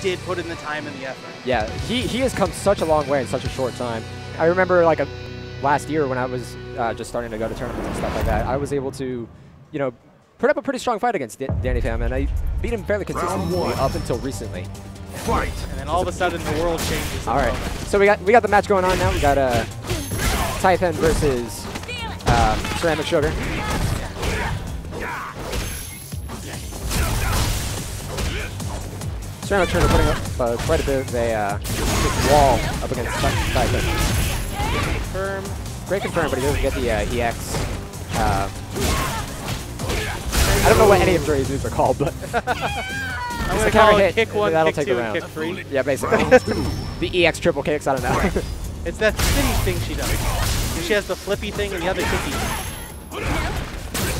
did put in the time and the effort. Yeah, he has come such a long way in such a short time. I remember like last year when I was just starting to go to tournaments and stuff like that, I was able to, you know, put up a pretty strong fight against Danny Pham, and I beat him fairly consistently up until recently. Fight. And then all of a sudden the world changes. All right, so we got the match going on now. We got Taethen versus Ceramic Sugar. Ceramic Sugar putting up quite a bit of a wall up against Taethen. Confirm. Great confirm, but he doesn't get the EX. I don't know what any of Jury's moves are called, but I'm going to call it kick 1, that'll kick take 2, the and round. kick 3. Yeah, basically. The EX triple kicks, I don't know. It's that spinny thing she does. She has the flippy thing and the other kicky.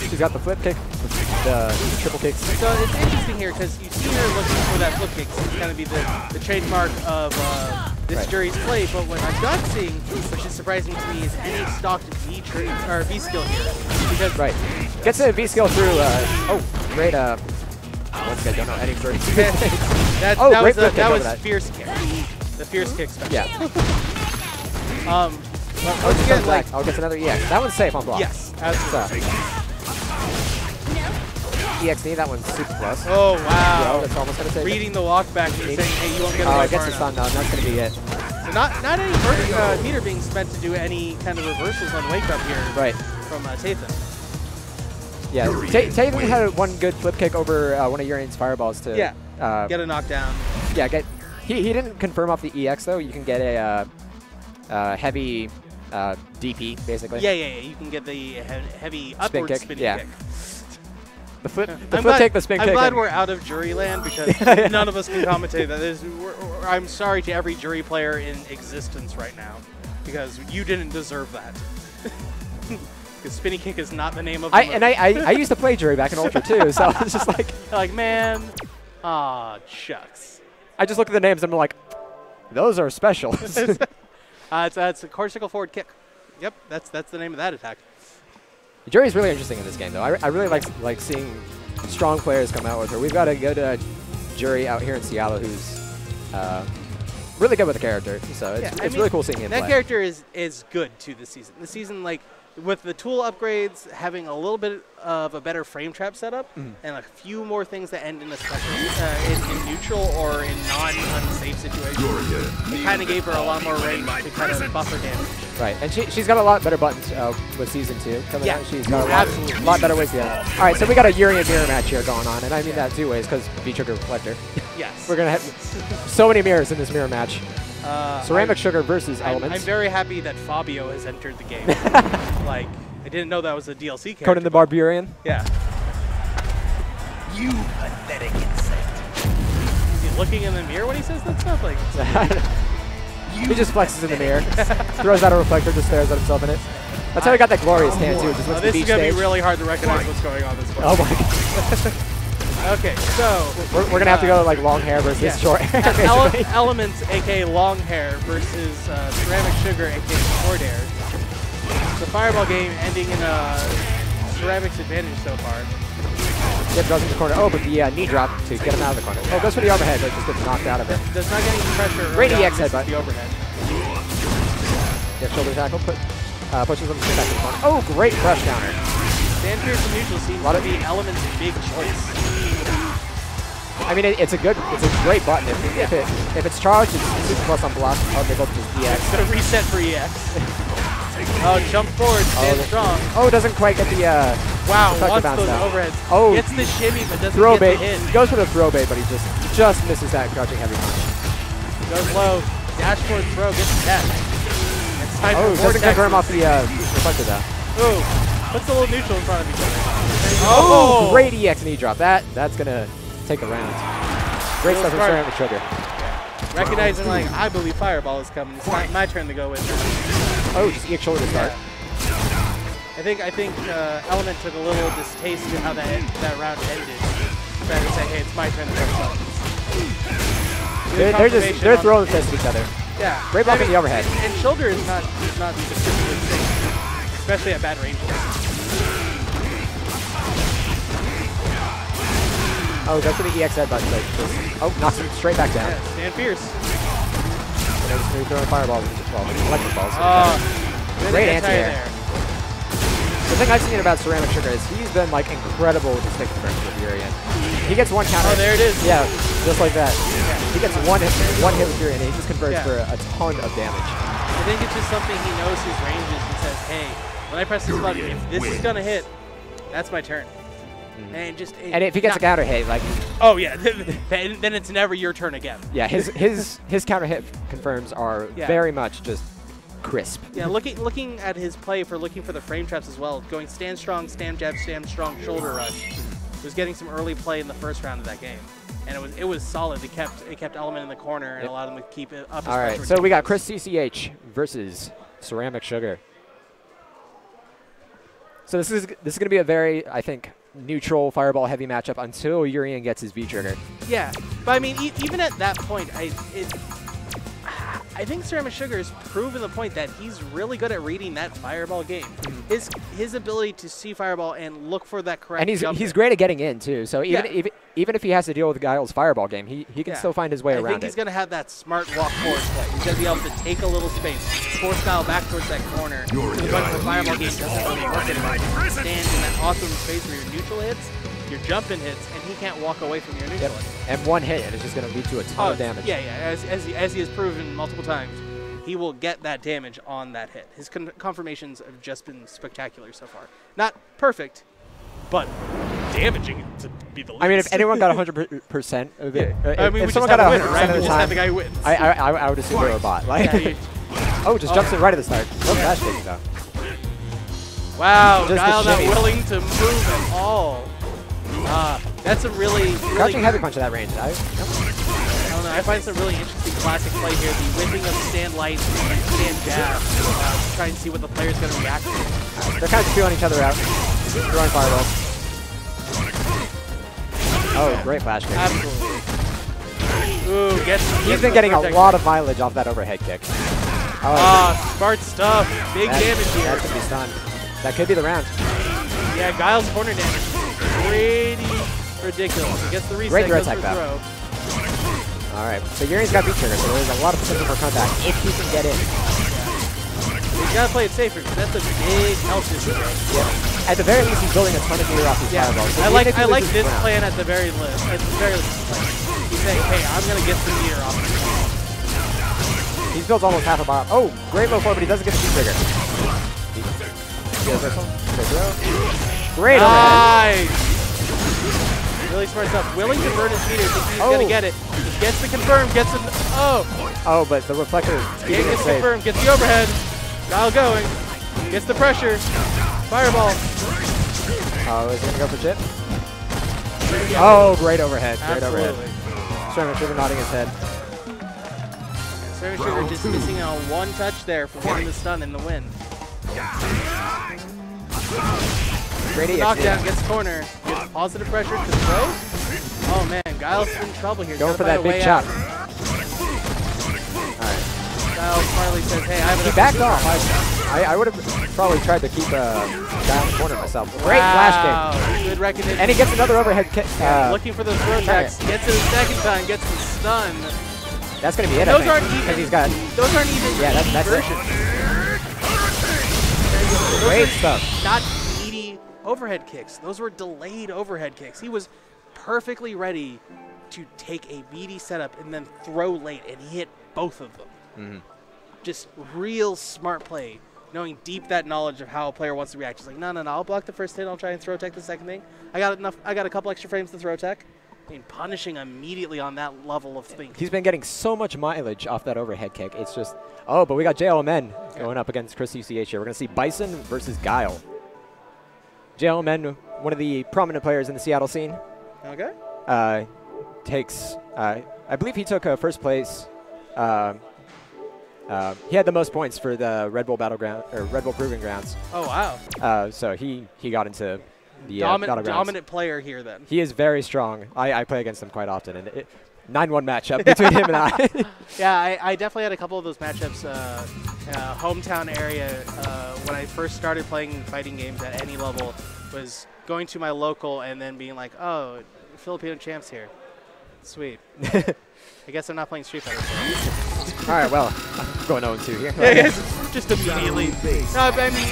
She's got the flip kick, the triple kicks. So it's interesting here because you see her looking for that flip kick. It's going to be the trademark of this Jury's play. But what I'm not seeing, which is surprising to me, is any stocked V skill here. Because gets a V skill through. Oh, great. Once again, don't know any Jury. that was fierce kick. The fierce kick special. Yeah. I'll get another EX. That one's safe on block. Yes, absolutely. EXD, that one's super close. Oh, wow. That's almost going to take reading the walk back and saying, hey, you won't get it gets the stun. No, that's going to be it. So not any meter being spent to do any kind of reversals on wake up here from Taethen. Yeah, Taethen had one good flip kick over one of Urian's fireballs to get a knockdown. Yeah, he didn't confirm off the EX, though. You can get a heavy DP, basically. Yeah. You can get the heavy upward spinning kick. The flip kick, the spin kick. I'm glad we're out of Jury land because none of us can commentate that. I'm sorry to every Jury player in existence right now because you didn't deserve that. Because spinning kick is not the name of the I used to play Jury back in Ultra too, so I was just like, man, aw, shucks. I just look at the names and I'm like, those are special. It's a cortical forward kick. Yep, that's the name of that attack. Jury is really interesting in this game, though. I really like seeing strong players come out with her. We've got a good Jury out here in Seattle who's really good with the character, so it's really cool seeing him play. That character is good too this season. This season, like, with the tool upgrades, having a little bit of a better frame trap setup, and a few more things that end in a special, in neutral or in non-unsafe situations, it kind of gave her a lot more range to kind of buffer damage. Right, and she's got a lot better buttons with Season 2 coming out. She's got a lot better ways to get it. All right, so we got a Urian mirror match here going on, and I mean that two ways because V-Trigger Reflector. Yes. We're going to have so many mirrors in this mirror match. Ceramic Sugar versus Elements. I'm very happy that Fabio has entered the game. Like, I didn't know that was a DLC character. Conan the Barbarian? Yeah. You pathetic insect. Is he looking in the mirror when he says that stuff? Like, he just flexes in the mirror, throws out a reflector, just stares at himself in it. That's how he got that glorious tan, too. Just this is going to be really hard to recognize what's going on this way. Oh, my God. Okay, so we're gonna have to go like long hair versus short hair. Elements, aka long hair, versus Ceramic Sugar, aka short hair. The fireball game ending in Ceramic's advantage so far. Yep, goes in the corner. Oh, but the knee drop to get him out of the corner. Oh, goes for the overhead, but just gets knocked out of it. Does not get any pressure. Great EX headbutt. The overhead. Yep, shoulder tackle. Pushes him to the second corner. Oh, great crush counter. Stand Pierce and neutral seems to be Element's big choice. I mean, it's a great button. If it's charged, it's super plus on block. Oh, they both just EX. It's gonna reset for EX. Oh, jump forward, stand strong. Oh, doesn't quite get the wow, wants those overheads. Oh, gets the shimmy, but doesn't throw get bait. the hit. He goes for the throw bait, but he just misses that crouching heavy punch. Goes low, dash forward throw, gets the catch. It's time for doesn't confirm off the reflector though. Ooh, puts a little neutral in front of each other. Oh, great EX knee drop. That's gonna take a round. Great stuff from Ceramic Sugar. Yeah. Recognizing, like, I believe Fireball is coming. It's not my turn to go in. Oh, just EX shoulder to start. I think Element took a little distaste in how that round ended. Rather than saying, hey, it's my turn to go. They're throwing the fists at each other. Yeah. Great block in the overhead. And shoulder is not specifically safe, especially at bad ranges. Oh, that's the EX head button. Oh, knocks him straight back down. Yeah, stand fierce. And then he's throwing fireballs, well, electric balls. Great anti-air. there. The thing I've seen about Ceramic Sugar is he's been like incredible to stick frames with Urian. He gets one counter. Oh, there it is. Yeah, just like that. He gets one hit with Urian, and he just converts for a ton of damage. I think it's just something he knows his ranges and says, hey, when I press this button, if this is gonna hit, that's my turn. And just and if he gets a counter hit, like oh yeah, then it's never your turn again. Yeah, his counter hit confirms are very much just crisp. Yeah, looking at his play for looking for the frame traps as well, going stand strong, stand jab, stand strong, shoulder rush. Was getting some early play in the first round of that game, and it was solid. It kept Element in the corner and allowed him to keep it up. All right, so we got ChrisCCH versus Ceramic Sugar. So this is going to be a very, I think, neutral fireball heavy matchup until Urian gets his V trigger. Yeah, but I mean, even at that point, I think Ceramic Sugar has proven the point that he's really good at reading that fireball game. His ability to see fireball and look for that correct. And he's great at getting in too. So even if he has to deal with Guile's fireball game, he can still find his way around it. I think he's going to have that smart walk forward play. He's going to be able to take a little space, force Guile back towards that corner. To the point where the fireball game doesn't really work anymore. He stands in that awesome space where your neutral hits, your jumping hits, and he can't walk away from your neutral hit. And one hit, and it's just going to lead to a ton of damage. Yeah. As he has proven multiple times, he will get that damage on that hit. His confirmations have just been spectacular so far. Not perfect, but damaging to be the least. I mean, if anyone got 100% of it, if someone got 100% right? of the time, the guy who wins. I would assume they were a bot. Like, oh, just jumps in right at the start. No flash taking though. Wow, Guile not willing to move at all. That's a really crouching heavy punch at that range. I don't know. I find some really interesting classic play here. The whipping of stand light and stand jab. Try and see what the player's going to react to. They're kind of feeling each other out. Throwing fireballs. Oh, great flash kick. Absolutely. Ooh, he's been getting a lot of mileage off that overhead kick. Smart stuff. Big damage here. That could be stunned. That could be the round. Yeah, Guile's corner damage is pretty ridiculous. He gets the reset. Great attack throw. All right, so Urian's got beat trigger, so there's a lot of potential for comeback if he can get in. He's got to play it safer because that's a big health issue. Yeah. At the very least, he's building a ton of gear off these fireballs. So I like this plan at the very least. He's saying, hey, I'm going to get some gear off. He's built almost half a bar. Oh, great low forward, but he doesn't get the beat trigger. Great overhead. Nice. Really smart stuff. Willing to burn his meter, thinking he's going to get it. He gets the confirm, gets it. Oh, but the reflector gets the confirm, gets the overhead. Guile going. Gets the pressure. Fireball. Oh, is he going to go for chip? Oh, great overhead. Great overhead. Ceramic Sugar nodding his head. Ceramic Sugar just missing on one touch there for getting the stun in the win. Great knockdown, gets corner, gets positive pressure to throw. Oh man, Guile's in trouble here. Going for that big chop. Alright. Guile smartly says, hey, I have He backed off. I would have probably tried to keep Guile in the corner myself. Great flash kick. Good recognition. And he gets another overhead kick. Looking for those throw attacks. Gets it a second time, gets the stun. That's going to be it, those aren't even, he's got, those aren't even that's versions. Great stuff. Not overhead kicks. Those were delayed overhead kicks. He was perfectly ready to take a meaty setup and then throw late, and he hit both of them. Just real smart play, knowing deep that knowledge of how a player wants to react. He's like, no, I'll block the first hit. I'll try and throw tech the second thing. I got a couple extra frames to throw tech. I mean, punishing immediately on that level of thinking. He's been getting so much mileage off that overhead kick. It's just, but we got JLMN going up against ChrisCCH here. We're going to see Bison versus Guile. JLMN, one of the prominent players in the Seattle scene. Okay. Takes, I believe he took first place. He had the most points for the Red Bull Battleground or Red Bull Proving Grounds. Oh wow. So he got into the dominant player here then. He is very strong. I play against him quite often, and 9-1 matchup between him and I. Yeah, I definitely had a couple of those matchups. Hometown area when I first started playing fighting games at any level was going to my local and then being like, oh, Filipino champs here. Sweet. I guess I'm not playing Street Fighter. All right, well, I'm going 0-2 here. Yeah, just immediately. No, I mean,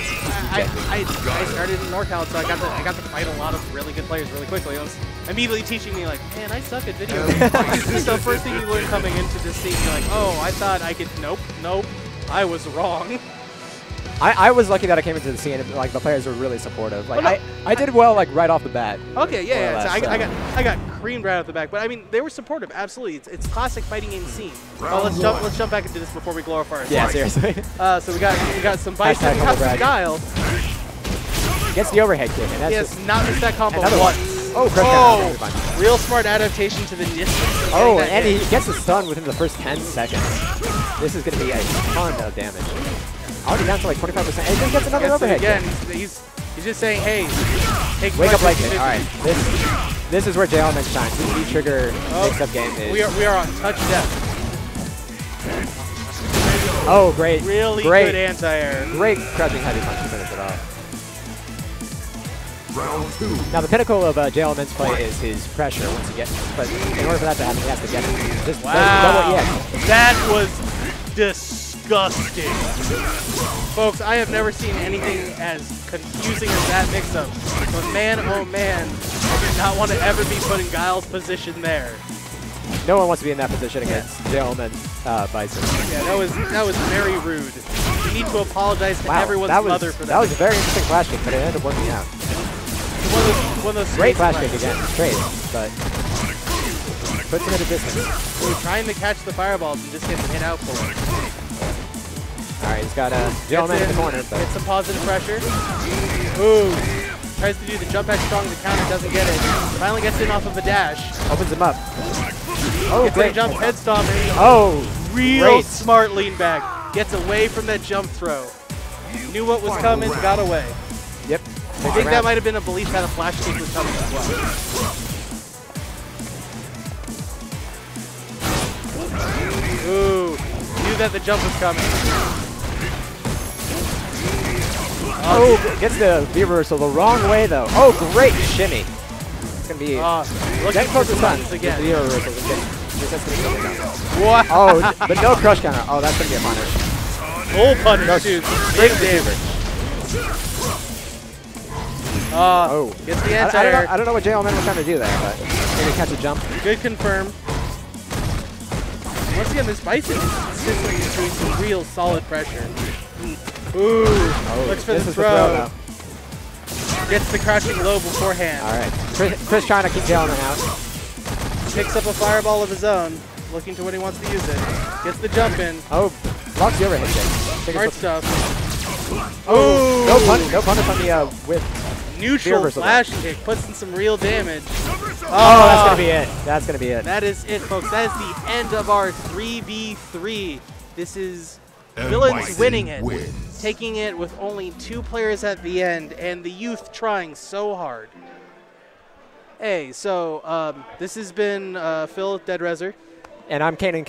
I started in NorCal, so I got to fight a lot of really good players really quickly. It was immediately teaching me like, man, I suck at video games. So first thing you learn coming into this scene, you're like, oh, I thought I could. Nope, I was wrong. I was lucky that I came into the scene and like the players were really supportive. Like I did well like right off the bat. Okay, yeah. So I got creamed right off the back, but I mean they were supportive. Absolutely, it's classic fighting game scene. Let's jump back into this before we glorify ourselves. Yeah, seriously. So we got some Bison, we got some Guile. Gets the overhead kick, and that's yes, not missed that combo another once. One. Oh, real smart adaptation to the distance. Oh, and he gets the stun within the first 10 seconds. This is going to be a ton of damage. Already down to like 25%, and then gets another overhead. Again, he's just saying, hey, wake up like this. All right, this is where J Element shines. This V-trigger mix-up game is. We are on touch death. Oh, great! Really good anti-air. Great crouching heavy punch to finish it off. Round 2. Now the pinnacle of J Element's play is his pressure once he gets, but in order for that to happen, he has to get it. Just double EX. That was disgusting. Folks, I have never seen anything as confusing as that mix-up. But man, oh man, I do not want to ever be put in Guile's position there. No one wants to be in that position against J Element Bison. Yeah, that was very rude. You need to apologize to everyone's mother for that. That was a very interesting flash kick, but it ended up working out. One of those great flash kick again, straight, but puts him at a distance. We're trying to catch the fireballs and just getting hit out for it. All right, he's got J Element in the corner. Get some positive pressure. Ooh. Tries to do the jump back strong, the counter doesn't get it. Finally gets in off of a dash. Opens him up. Oh, gets great. Jump head stomp. Oh, real smart lean back. Gets away from that jump throw. Knew what was coming, got away. Yep. I think that might have been a belief that a flash kick was coming as well. Ooh, knew that the jump was coming. Oh, gets the V reversal the wrong way though. Oh, great shimmy. It's gonna be looking for the stuns again. The V reversal. Wow. Oh, but no crush counter. Oh, that's gonna be a punish. Full punish, dude. Big damage. Gets the anti-air. I don't know what J Element was trying to do there, but maybe catch a jump. Good confirm. Once again, this Bison is consistently doing some real solid pressure. Ooh, looks for the throw. Gets the crouching low beforehand. All right, Chris trying to keep J Element out. Picks up a fireball of his own, looking to when he wants to use it. Gets the jump in. Oh, blocks the overhead kick. Smart stuff. Oh, no punish on the whip. Neutral flash kick puts in some real damage. Oh, that's going to be it. That's going to be it. That is it, folks. That is the end of our 3v3. This is Villains winning it. Taking it with only 2 players at the end, and the youth trying so hard. Hey, so this has been Phil, Dead Reser. And I'm Kanan.